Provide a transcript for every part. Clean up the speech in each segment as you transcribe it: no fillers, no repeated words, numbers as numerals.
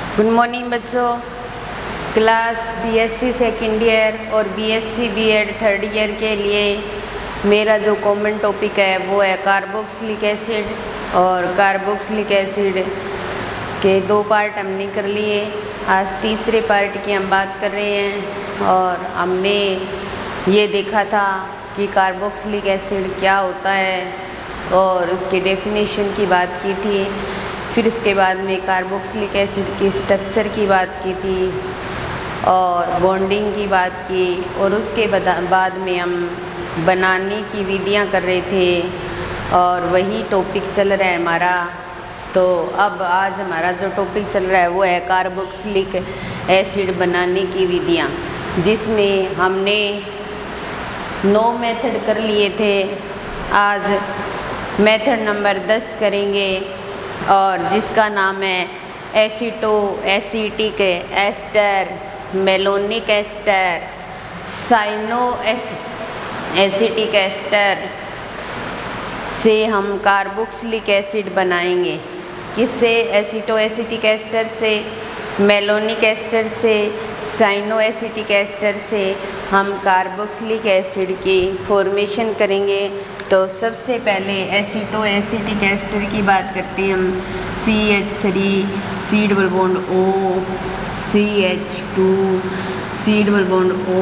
Good morning बच्चों। Class BSc second year और BSc BEd third year के लिए मेरा जो कॉमन टॉपिक है वो है कार्बोक्सिलिक एसिड। और कार्बोक्सिलिक एसिड के दो पार्ट हमने कर लिए, आज तीसरे पार्ट की हम बात कर रहे हैं। और हमने ये देखा था कि कार्बोक्सिलिक एसिड क्या होता है और उसके डेफिनेशन की बात की थी। फिर उसके बाद में कार्बोक्सिलिक एसिड की स्ट्रक्चर की बात की थी और बॉन्डिंग की बात की, और उसके बाद में हम बनाने की विधियां कर रहे थे और वही टॉपिक चल रहा है हमारा। तो अब आज हमारा जो टॉपिक चल रहा है वो है कार्बोक्सिलिक एसिड बनाने की विधियां, जिसमें हमने 9 मेथड कर लिए थे। आज मेथड नंबर 10 करेंगे और जिसका नाम है aceto acetic ester, malonic ester, cyano acetic ester से हम कार्बोक्सिलिक एसिड बनाएंगे। किससे? एसीटो एसिटिक एस्टर से, मेलोनिक एस्टर से, साइनो एसिटिक एस्टर से हम कार्बोक्सिलिक एसिड की फॉर्मेशन करेंगे। तो सबसे पहले एसीटो एसिटिक एस्टर की बात करते हैं हम। CH3 C double bond O, CH2 C double bond O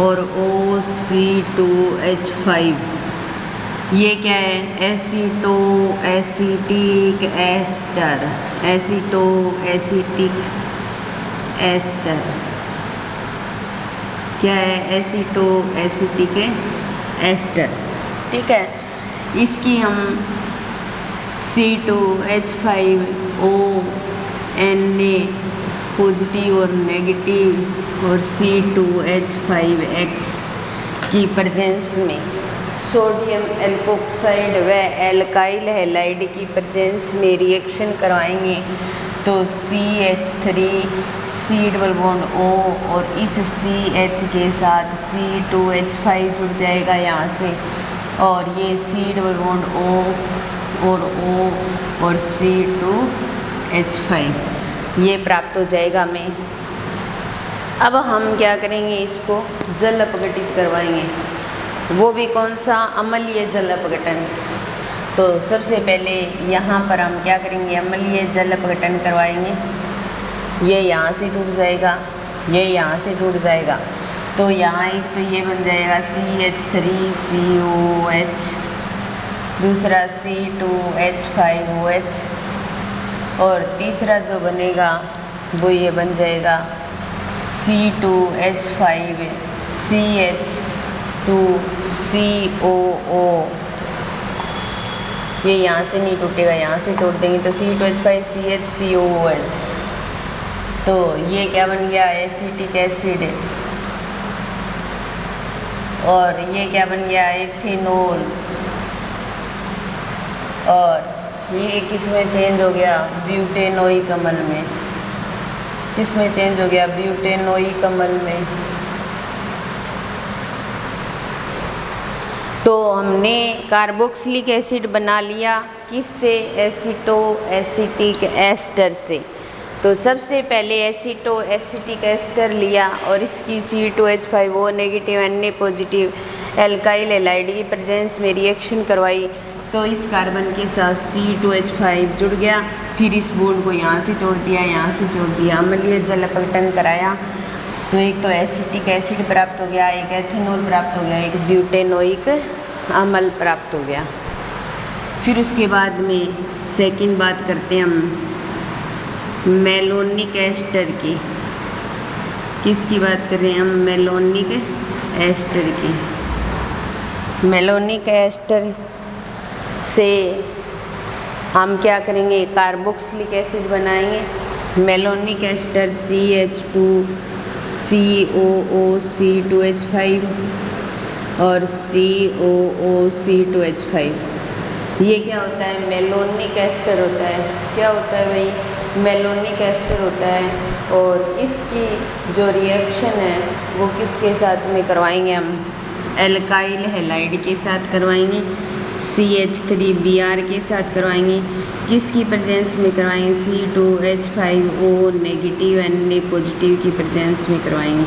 और OC2H5। ये क्या है? Aceto acetic ester, aceto acetic ester क्या है? एसीटो एसिटिक एस्टर, ठीक है। इसकी हम C2H5O Na पॉजिटिव और नेगेटिव और C2H5X की प्रेजेंस में सोडियम एल्कोक्साइड व एल्काइल हैलाइड की प्रेजेंस में रिएक्शन करवाएंगे। तो CH3 C double bond O और इस CH के साथ C2H5 जुड़ जाएगा यहाँ से, और ये C डबल बॉन्ड O और O और C2H5 ये प्राप्त हो जाएगा हमें। अब हम क्या करेंगे? इसको जल अपघटित करवाएंगे। वो भी कौन सा? अम्लीय जल अपघटन। तो सबसे पहले यहाँ पर हम क्या करेंगे? अम्लीय जल अपघटन करवाएंगे। ये यहाँ से टूट जाएगा, ये यहाँ से टूट जाएगा। तो यहाँ एक तो ये बन जाएगा CH3COH, दूसरा C2H5OH, और तीसरा जो बनेगा वो ये बन जाएगा C2H5CH2COO। ये यहाँ से नहीं टूटेगा, यहाँ से तोड़ देंगे तो C2H5CHCOOH। तो ये क्या बन गया? Acetic acid. और ये क्या बन गया? एथेनॉल। और ये किस में चेंज हो गया? ब्यूटेनोइक अम्ल में। किस में चेंज हो गया? ब्यूटेनोइक अम्ल में। तो हमने कार्बोक्सिलिक एसिड बना लिया किससे? एसीटो एसिटिक एस्टर से। तो सबसे पहले एसीटो एसिटिक एस्टर लिया और इसकी C2H5O negative Na positive alkyl halide की प्रेजेंस में रिएक्शन करवाई। तो इस कार्बन के साथ C2H5 जुड़ गया। फिर इस बॉन्ड को यहाँ से तोड़ दिया, यहाँ से जोड़ दिया, अम्लीय जल अपघटन कराया। तो एक तो एसिटिक एसिड प्राप्त हो गया, एक एथेनॉल प्राप्त हो गया, एक ब्यूटेनोइक अम्ल प्राप्त हो गया। फिर उसके बाद में सेकंड बात करते हैं हम मेलोनिक एस्टर की। किसकी बात कर रहे हैं हम? मेलोनिक एस्टर की। मेलोनिक एस्टर से हम क्या करेंगे? कार्बोक्सिलिक एसिड बनाएंगे। मेलोनिक एस्टर CH2COOC2H5 और COOC2H5। ये क्या होता है? मेलोनिक एस्टर होता है। क्या होता है भाई? मेलोनिक एस्टर होता है। और इसकी जो रिएक्शन है वो किसके साथ में करवाएंगे हम? एल्काइल हैलाइड के साथ करवाएंगे। CH3Br के साथ करवाएंगे। किसकी प्रेजेंस में करवाएंगे? C2H5O नेगेटिव Na पॉजिटिव की प्रेजेंस में करवाएंगे।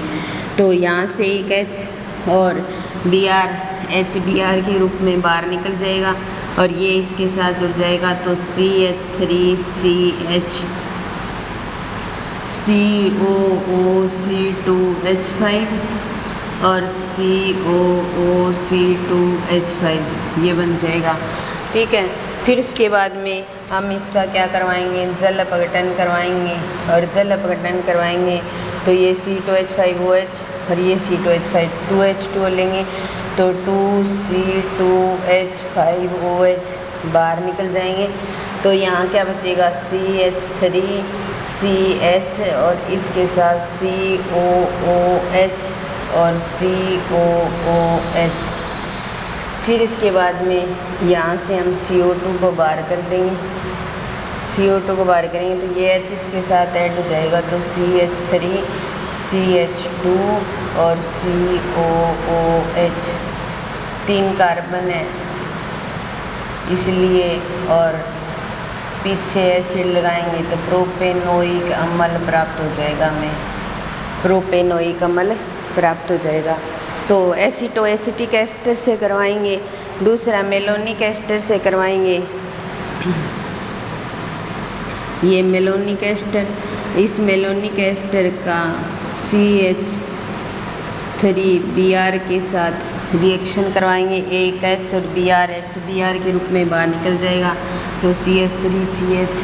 तो यहाँ से एक H और Br HBr के रूप में बाहर निकल जाएगा और ये इसके साथ जुड़ जाएगा। तो CH3CH COOC2H5 और COOC2H5 ये बन जाएगा। ठीक है, फिर उसके बाद में हम इसका क्या करवाएंगे? जल अपघटन करवाएंगे और जल अपघटन करवाएंगे तो ये C2H5OH और ये C2H5 2H2O लेंगे तो 2C2H5OH बाहर निकल जाएंगे। तो यहाँ क्या बचेगा? CH3CH और इसके साथ COOH और COOH। फिर इसके बाद में यहाँ से हम CO2 को बाहर कर देंगे। CO2 को बाहर करेंगे तो ये H इसके साथ ऐड हो जाएगा तो CH3CH2 और COOH 3 कार्बन है इसलिए, और पीछे एसिड लगाएंगे तो प्रोपेनोइक अम्ल प्राप्त हो जाएगा। हमें प्रोपेनोइक अम्ल प्राप्त हो जाएगा। तो एसिटोएसिटिक एस्टर से करवाएंगे, दूसरा मेलोनिक एस्टर से करवाएंगे। ये मेलोनिक एस्टर, इस मेलोनिक एस्टर का CH3Br के साथ रिएक्शन करवाएंगे। एक H और Br HBr के रूप में बाहर निकल जाएगा तो CH3CH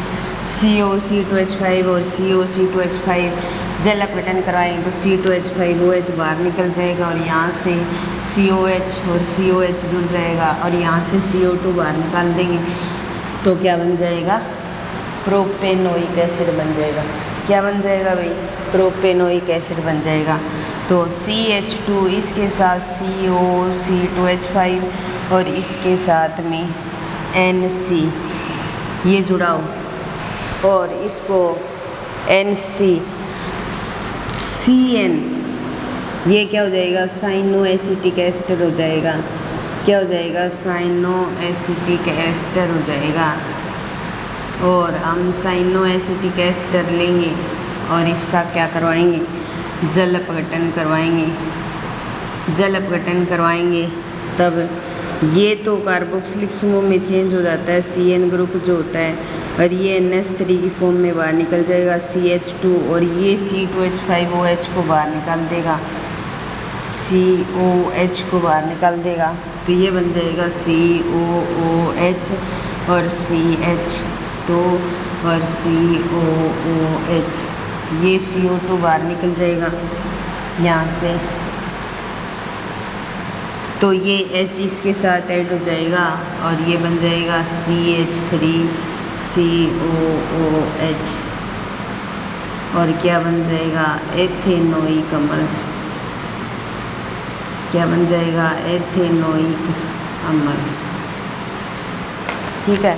COC2H5 और COC2H5 जल अपघटन कराएंगे तो C2H5OH बाहर निकल जाएगा और यहाँ से COH और COH जुड़ जाएगा और यहाँ से CO2 बाहर निकाल देंगे तो क्या बन जाएगा? प्रोपेनोइक एसिड बन जाएगा। क्या बन जाएगा भाई? प्रोपेनोइक एसिड बन जाएगा। तो CH2 इसके साथ COC2H5 और इसके साथ में NC ये जुड़ाओ और इसको NCCN ये क्या हो जाएगा? साइनो एसिटिक एस्टर हो जाएगा। क्या हो जाएगा? साइनो एसिटिक एस्टर हो जाएगा। और हम साइनो एसिटिक एस्टर लेंगे और इसका क्या करवाएंगे? जल अपघटन करवाएंगे। जल अपघटन करवाएंगे तब ये तो कार्बोक्सिलिक समूह में चेंज हो जाता है, CN ग्रुप जो होता है, और ये NH3 की फॉर्म में बाहर निकल जाएगा CH2 और ये C2H5OH को बाहर निकाल देगा, COH को बाहर निकाल देगा तो ये बन जाएगा COOH और CH2 और COOH। ये CO2 बाहर निकल जाएगा यहाँ से तो ये H इसके साथ ऐड हो जाएगा और ये बन जाएगा CH3COOH और क्या बन जाएगा? एथेनोइक अम्ल। क्या बन जाएगा? एथेनोइक अम्ल। ठीक है,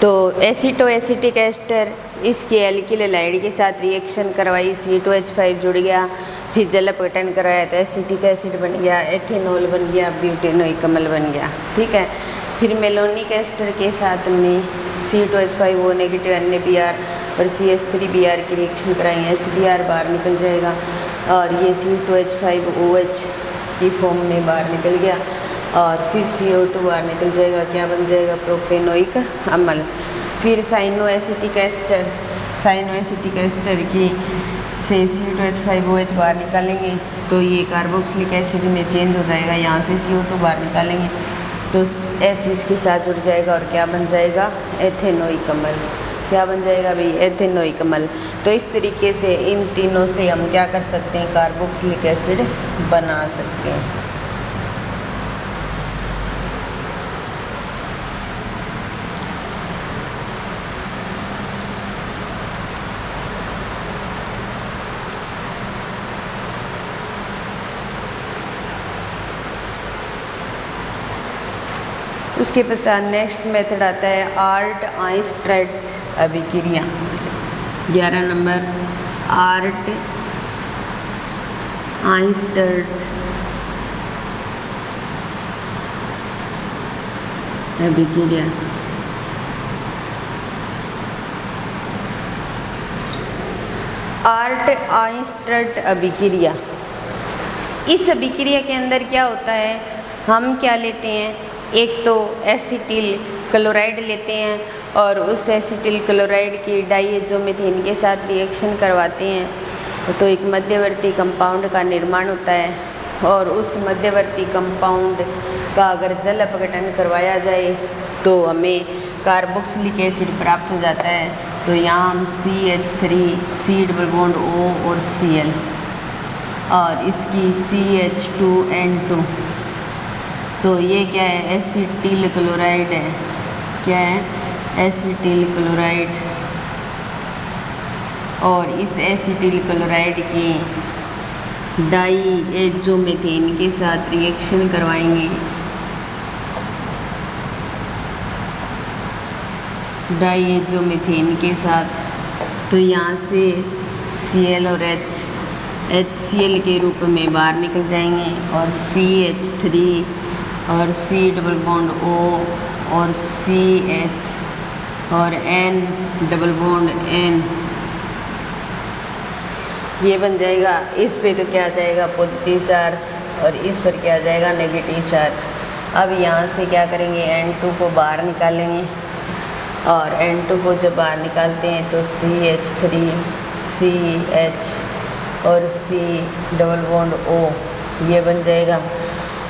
तो एसिटोएसिटिक एस्टर इसके एल्किल हैलाइड के साथ रिएक्शन करवाई, C2H5 जुड़ गया, फिर जल अपघटन करवाया तो एसिटिक एसिड बन गया, एथेनॉल बन गया, ब्यूटेनोइक अम्ल बन गया। ठीक है, फिर मेलोनिक एस्टर के साथ में C2H5O नेगेटिव NaBr और CH3Br की रिएक्शन कराएंगे, HBr बाहर निकल जाएगा और ये C2H5OH की फॉर्म में बाहर निकल गया और फिर CO2 बाहर निकल जाएगा। क्या बन जाएगा? प्रोपेनोइक अम्ल। फिर साइनो एसिटिक एस्टर की से C2H5OH बाहर निकालेंगे तो ये कार्बोक्सिलिक एसिड में चेंज हो जाएगा। यहाँ से CO2 बाहर निकालेंगे तो H इसके साथ जुड़ जाएगा और क्या बन जाएगा? एथेनोइक अम्ल। क्या बन जाएगा भाई? एथेनोइक अम्ल। तो इस तरीके से इन तीनों से हम क्या कर सकते हैं? कार्बोक्सिलिक एसिड बना सकते हैं। उसके पश्चात नेक्स्ट मेथड आता है आर्ट आइंस्ट्रेट अभिक्रिया। 11 नंबर आर्ट आइंस्ट्रेट अभिक्रिया। आर्ट-आइंस्टर्ट अभिक्रिया। इस अभिक्रिया के अंदर क्या होता है, हम क्या लेते हैं, एक तो एसिटिल क्लोराइड लेते हैं और उस एसिटिल क्लोराइड की डाइएज़ोमीथेन के साथ रिएक्शन करवाते हैं तो एक मध्यवर्ती कंपाउंड का निर्माण होता है। और उस मध्यवर्ती कंपाउंड का अगर जल अपघटन करवाया जाए तो हमें कार्बोक्सिलिक एसिड प्राप्त हो जाता है। तो यहाँ हम CH3 C double bond O और Cl और इसकी CH2N2, तो ये क्या है, एसिटिल क्लोराइड है। क्या है, एसिटिल क्लोराइड। और इस एसिटिल क्लोराइड की डाइएज़ोमीथेन के साथ रिएक्शन करवाएंगे। डाइएज़ोमीथेन के साथ, तो यहाँ से Cl और H HCl के रूप में बाहर निकल जाएंगे और CH3 और C डबल बॉन्ड O और CH और N डबल बॉन्ड N, ये बन जाएगा। इस पे तो क्या आ जाएगा, पॉजिटिव चार्ज, और इस पर क्या आ जाएगा, नेगेटिव चार्ज। अब यहाँ से क्या करेंगे, N2 को बाहर निकालेंगे और N2 को जब बाहर निकालते हैं तो CH3 CH और C डबल बॉन्ड O ये बन जाएगा।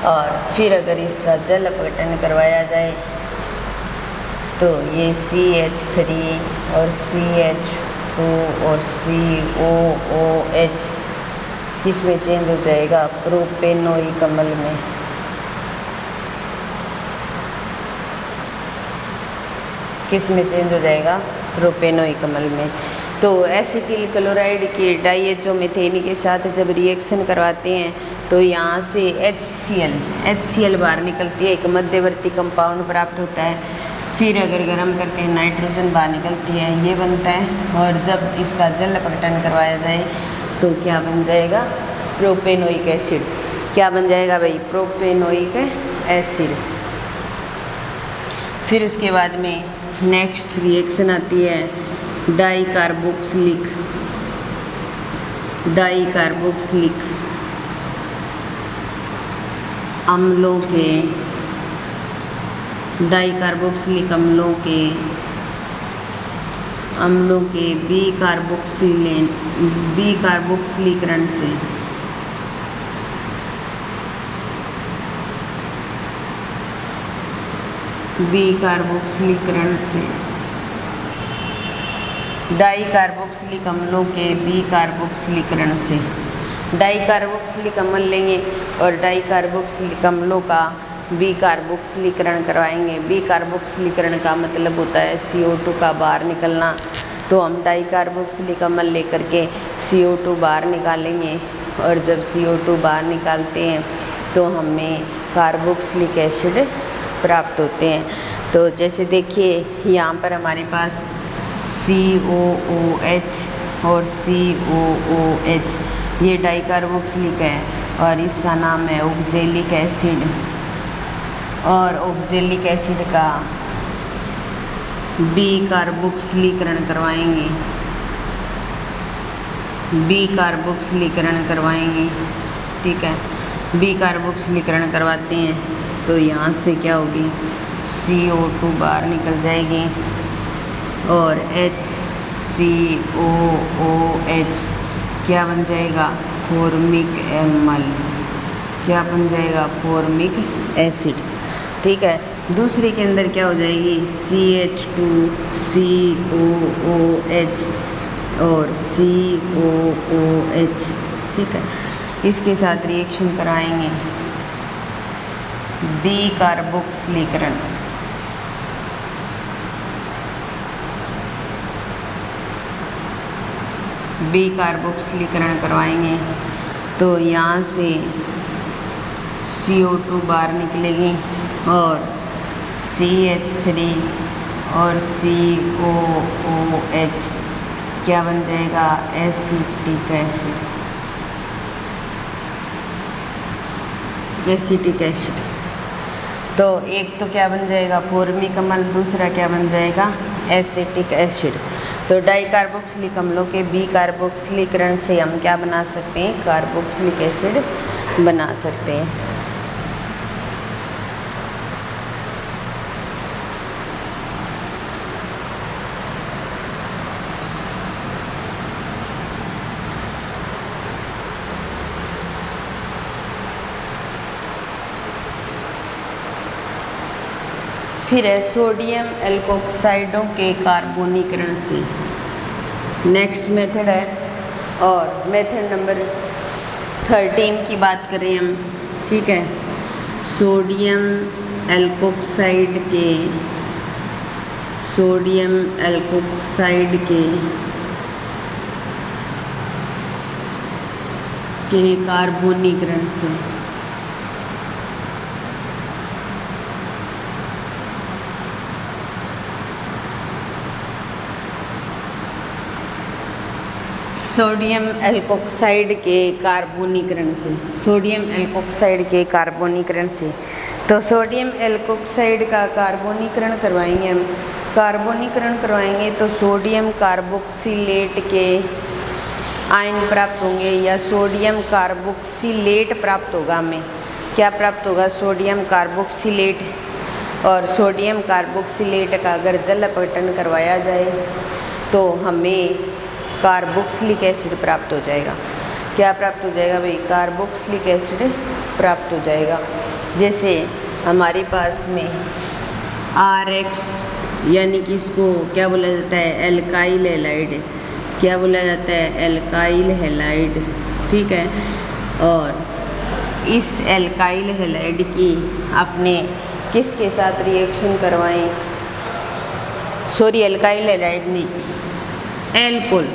और फिर अगर इसका जल अपघटन करवाया जाए तो ये CH3 और CH2 और COOH किस में चेंज हो जाएगा, प्रोपेनोइक अम्ल में। किस में चेंज हो जाएगा, प्रोपेनोइक अम्ल में। तो एसिटिल क्लोराइड के डाइएज़ोमीथेन के साथ जब रिएक्शन करवाते हैं तो यहाँ से HCl बाहर निकलती है, एक मध्यवर्ती कंपाउंड प्राप्त होता है। फिर अगर गर्म करते हैं नाइट्रोजन बाहर निकलती है, ये बनता है। और जब इसका जल अपघटन करवाया जाए तो क्या बन जाएगा, प्रोपेनोइक एसिड। क्या बन जाएगा भाई, प्रोपेनोइक एसिड। फिर उसके बाद में नेक्स्ट रिएक्शन आती है डाइकार्बोक्सिलिक अम्लों के बीकार्बोक्सिलीकरण से डाइकार्बोक्सिलिक अम्लों के बीकार्बोक्सिलीकरण से डाइकार्बोक्सिलिक अम्ल लेंगे और डाइकार्बोक्सिलिक अम्लों का बीकार्बोक्सिलीकरण करवाएंगे। बीकार्बोक्सिलीकरण का मतलब होता है CO2 का बाहर निकलना। तो हम डाइकार्बोक्सिलिक अम्ल लेकर के CO2 बाहर निकालेंगे और जब CO2 बाहर निकालते हैं तो हमें कार्बोक्सिलिक एसिड प्राप्त होते हैं। तो जैसे देखिए यहाँ पर हमारे पास COOH और COOH ये डाइकार्बोक्सिलिक है और इसका नाम है ऑक्जेलिक एसिड। और ऑक्जेलिक एसिड का बीकार्बोक्सिलीकरण करवाएंगे, ठीक है। बीकार्बोक्सिलीकरण करवाते हैं तो यहाँ से क्या होगी, CO2 बाहर निकल जाएगी और HCOOH क्या बन जाएगा, फॉर्मिक अम्ल। क्या बन जाएगा, फॉर्मिक एसिड, ठीक है। दूसरे के अंदर क्या हो जाएगी, CH2COOH और COOH, ठीक है। इसके साथ रिएक्शन कराएंगे बीकार्बोक्सिलीकरण। बीकार्बोक्सिलीकरण करवाएंगे तो यहाँ से CO2 बाहर निकलेगी और CH3 और COOH क्या बन जाएगा, एसिटिक एसिड। तो एक तो क्या बन जाएगा फॉर्मिक अम्ल, दूसरा क्या बन जाएगा एसिटिक एसिड। तो डाई कार्बोक्सिलिक अम्लों के बी कार्बोक्सिलीकरण से हम क्या बना सकते हैं, कार्बोक्सिलिक एसिड बना सकते हैं। फिर है सोडियम एल्कोक्साइडों के कार्बोनीकरण से, नेक्स्ट मेथड है। और मेथड नंबर 13 की बात करें हम, ठीक है, सोडियम एल्कोक्साइड के कार्बोनीकरण से। सोडियम एल्कोक्साइड के कार्बोनीकरण से, सोडियम एल्कोक्साइड के कार्बोनीकरण से। तो सोडियम एल्कोक्साइड का कार्बोनीकरण करवाएंगे हम, कार्बोनीकरण करवाएंगे तो सोडियम कार्बोक्सिलेट के आयन प्राप्त होंगे या सोडियम कार्बोक्सिलेट प्राप्त होगा। हमें क्या प्राप्त होगा, सोडियम कार्बोक्सिलेट। और सोडियम कार्बोक्सिलेट का अगर जल अपघटन करवाया जाए तो हमें कार्बोक्सिलिक एसिड प्राप्त हो जाएगा। क्या प्राप्त हो जाएगा भाई, कार्बोक्सिलिक एसिड प्राप्त हो जाएगा। जैसे हमारे पास में RX यानी कि इसको क्या बोला जाता है, एल्काइल हैलाइड, क्या बोला जाता है, एल्काइल हैलाइड, ठीक है। और इस एल्काइल हैलाइड की आपने किसके साथ रिएक्शन करवाएं, सॉरी एल्काइल हैलाइड नहीं, एल्कोल,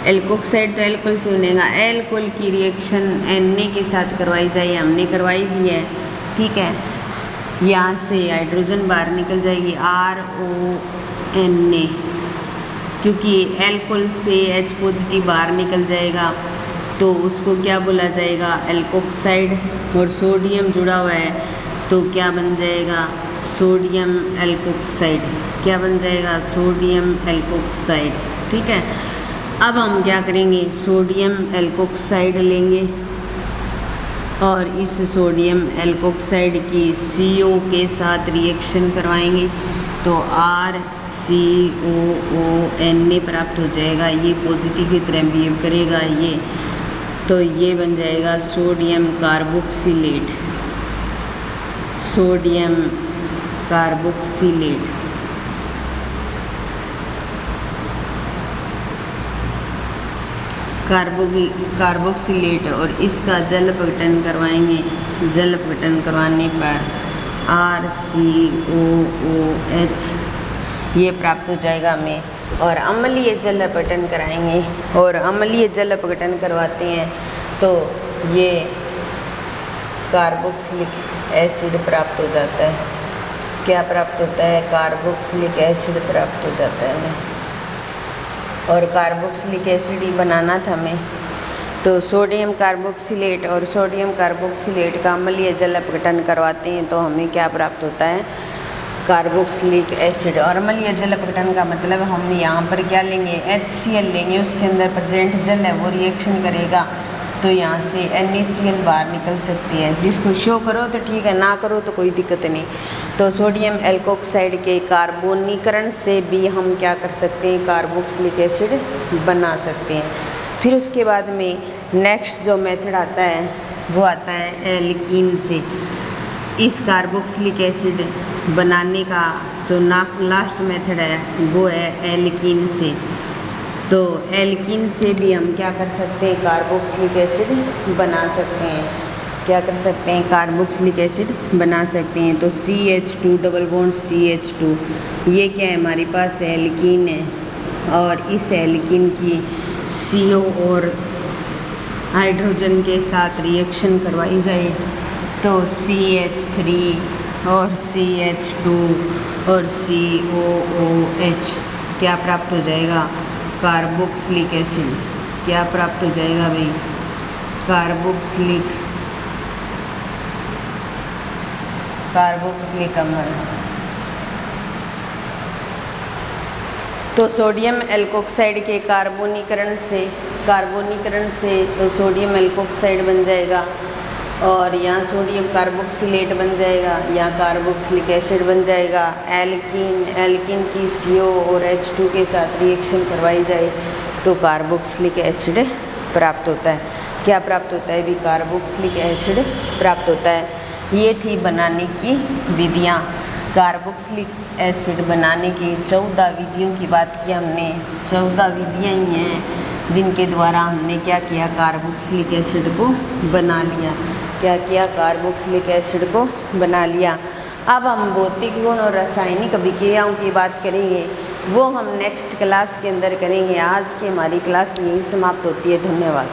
एल्कोक्साइड तो एल्कोल से बनेगा, एल्कोल की रिएक्शन Na के साथ करवाई जाए, हमने करवाई भी है, ठीक है। यहाँ से हाइड्रोजन बाहर निकल जाएगी RONA, क्योंकि एल्कोल से H पॉजिटिव बाहर निकल जाएगा तो उसको क्या बोला जाएगा, एल्कोक्साइड। और सोडियम जुड़ा हुआ है तो क्या बन जाएगा, सोडियम एल्कोक्साइड। क्या बन जाएगा, सोडियम एल्कोक्साइड, ठीक है। अब हम क्या करेंगे, सोडियम एल्कोक्साइड लेंगे और इस सोडियम एल्कोक्साइड की CO के साथ रिएक्शन करवाएंगे तो RCOONA प्राप्त हो जाएगा। ये पॉजिटिव की तरह बिहेव करेगा ये, तो ये बन जाएगा sodium carboxylate, sodium carboxylate. Carboxylate और इसका जल अपघटन करवाएंगे, जल अपघटन करवाने पर RCOOH ये प्राप्त हो जाएगा हमें। और अम्लीय जल अपघटन कराएंगे और अम्लीय जल अपघटन करवाते हैं तो ये कार्बोक्सिलिक एसिड प्राप्त हो जाता है। क्या प्राप्त होता है, कार्बोक्सिलिक एसिड प्राप्त हो जाता है हमें। और कार्बोक्सिलिक एसिड ही बनाना था हमें, तो सोडियम कार्बोक्सिलेट और सोडियम कार्बोक्सिलेट का अम्लीय जल अपघटन करवाते हैं तो हमें क्या प्राप्त होता है, कार्बोक्सिलिक एसिड। और अम्लीय जल अपघटन का मतलब हम यहाँ पर क्या लेंगे, HCl लेंगे, उसके अंदर प्रेजेंट जल है वो रिएक्शन करेगा तो यहाँ से NaCl बाहर निकल सकती है। जिसको शो करो तो ठीक है, ना करो तो कोई दिक्कत नहीं। तो सोडियम एल्कोक्साइड के कार्बोनीकरण से भी हम क्या कर सकते हैं, कार्बोक्सिलिक एसिड बना सकते हैं। फिर उसके बाद में नेक्स्ट जो मेथड आता है वो आता है एल्कीन से। इस कार्बोक्सिलिक एसिड बनाने का जो लास्ट मेथड है वो है एल्कीन से। तो एल्कीन से भी हम क्या कर सकते हैं, कार्बोक्सिलिक एसिड बना सकते हैं। क्या कर सकते हैं, कार्बोक्सिलिक एसिड बना सकते हैं। तो CH2 डबल बॉन्ड CH2 ये क्या है, हमारे पास एल्कीन है और इस एल्कीन की CO और हाइड्रोजन के साथ रिएक्शन करवाई जाए तो CH3 और CH2 और COOH क्या प्राप्त हो जाएगा, कार्बोक्सिलिक एसिड। क्या प्राप्त हो जाएगा भाई, कार्बोक्सिलिक कार्बोक्सिलिक अम्ल। तो सोडियम एल्कोक्साइड के कार्बोनीकरण से तो सोडियम एल्कोक्साइड बन जाएगा और यहाँ सोडियम कार्बोक्सिलेट बन जाएगा, यहाँ कार्बोक्सिलिक एसिड बन जाएगा। एल्कीन की CO और H2 के साथ रिएक्शन करवाई जाए तो कार्बोक्सिलिक एसिड प्राप्त होता है। क्या प्राप्त होता है भी? कार्बोक्सिलिक एसिड प्राप्त होता है। ये थी बनाने की विधियाँ। कार्बोक्सिलिक एसिड बनाने की 14 विधियों की बात की हमने। 14 विधियाँ ही हैं जिनके द्वारा हमने क्या किया? कार्बोक्सिलिक एसिड को बना लिया। क्या किया? कार्बोक्सिलिक एसिड को बना लिया। अब हम भौतिक गुण और रासायनिक अभिक्रियाओं की बात करेंगे, वो हम नेक्स्ट क्लास के अंदर करेंगे। आज की हमारी क्लास यहीं समाप्त होती है। धन्यवाद।